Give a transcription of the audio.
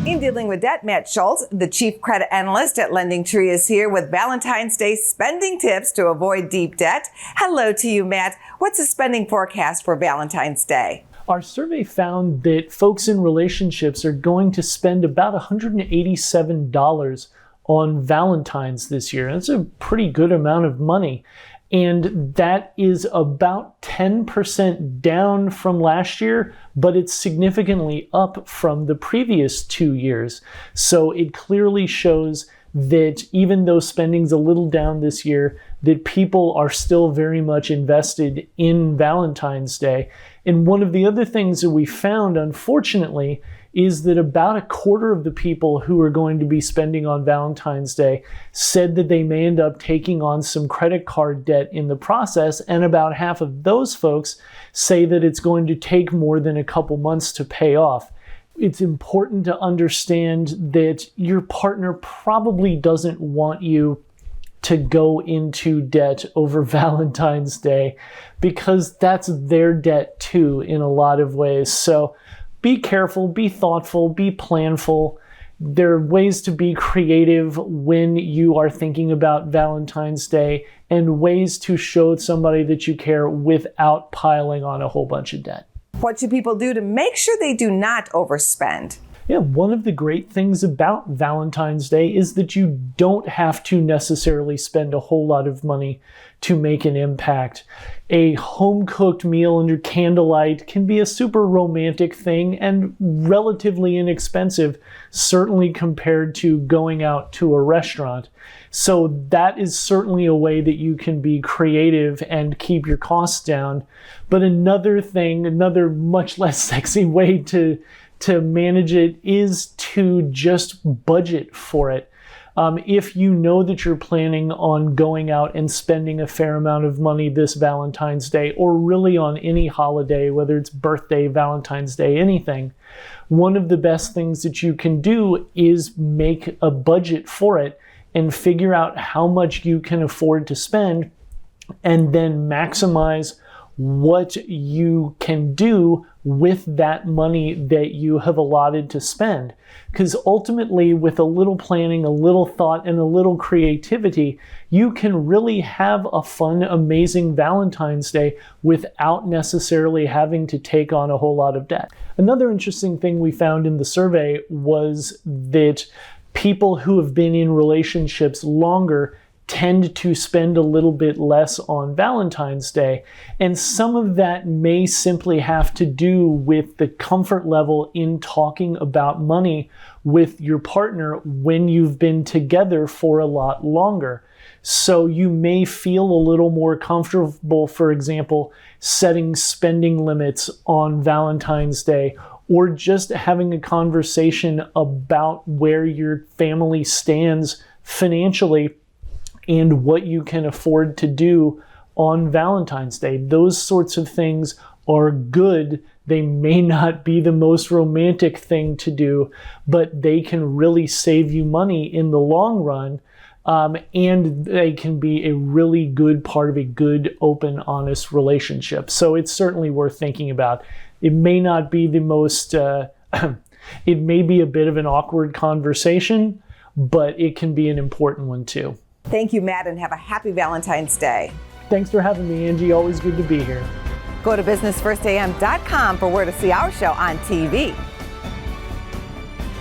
In Dealing with Debt, Matt Schulz, the Chief Credit Analyst at LendingTree, is here with Valentine's Day spending tips to avoid deep debt. Hello to you, Matt. What's the spending forecast for Valentine's Day? Our survey found that folks in relationships are going to spend about $187 on Valentine's this year. That's a pretty good amount of money. And that is about 10% down from last year, but it's significantly up from the previous 2 years. So it clearly shows that even though spending's a little down this year, that people are still very much invested in Valentine's Day. And one of the other things that we found, unfortunately, is that about a quarter of the people who are going to be spending on Valentine's Day said that they may end up taking on some credit card debt in the process, and about half of those folks say that it's going to take more than a couple months to pay off. It's important to understand that your partner probably doesn't want you to go into debt over Valentine's Day because that's their debt too in a lot of ways. So be careful, be thoughtful, be planful. There are ways to be creative when you are thinking about Valentine's Day and ways to show somebody that you care without piling on a whole bunch of debt. What should people do to make sure they do not overspend? Yeah, one of the great things about Valentine's Day is that you don't have to necessarily spend a whole lot of money to make an impact. A home-cooked meal under candlelight can be a super romantic thing and relatively inexpensive, certainly compared to going out to a restaurant. So that is certainly a way that you can be creative and keep your costs down. But another much less sexy way to manage it is to just budget for it. If you know that you're planning on going out and spending a fair amount of money this Valentine's Day, or really on any holiday, whether it's birthday, Valentine's Day, anything, one of the best things that you can do is make a budget for it and figure out how much you can afford to spend, and then maximize what you can do with that money that you have allotted to spend. Because ultimately, with a little planning, a little thought, and a little creativity, you can really have a fun, amazing Valentine's Day without necessarily having to take on a whole lot of debt. Another interesting thing we found in the survey was that people who have been in relationships longer tend to spend a little bit less on Valentine's Day. And some of that may simply have to do with the comfort level in talking about money with your partner when you've been together for a lot longer. So you may feel a little more comfortable, for example, setting spending limits on Valentine's Day, or just having a conversation about where your family stands financially and what you can afford to do on Valentine's Day. Those sorts of things are good. They may not be the most romantic thing to do, but they can really save you money in the long run. And they can be a really good part of a good, open, honest relationship. So it's certainly worth thinking about. It may not be the most, it may be a bit of an awkward conversation, but it can be an important one too. Thank you, Matt, and have a happy Valentine's Day. Thanks for having me, Angie. Always good to be here. Go to businessfirstam.com for where to see our show on TV.